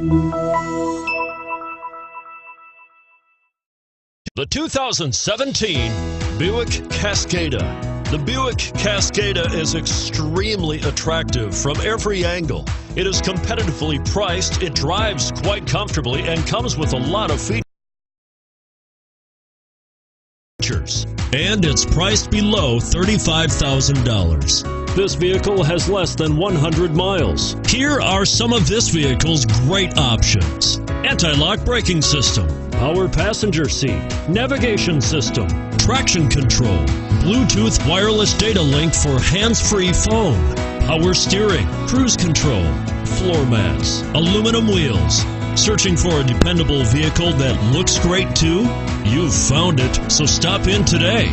The 2017 Buick Cascada. The Buick Cascada is extremely attractive from every angle. It is competitively priced, it drives quite comfortably, and comes with a lot of features. And it's priced below $35,000. This vehicle has less than 100 miles. Here are some of this vehicle's great options: anti-lock braking system, power passenger seat, navigation system, traction control, Bluetooth wireless data link for hands-free phone, power steering, cruise control, floor mats, aluminum wheels. Searching for a dependable vehicle that looks great too? You've found it, so stop in today.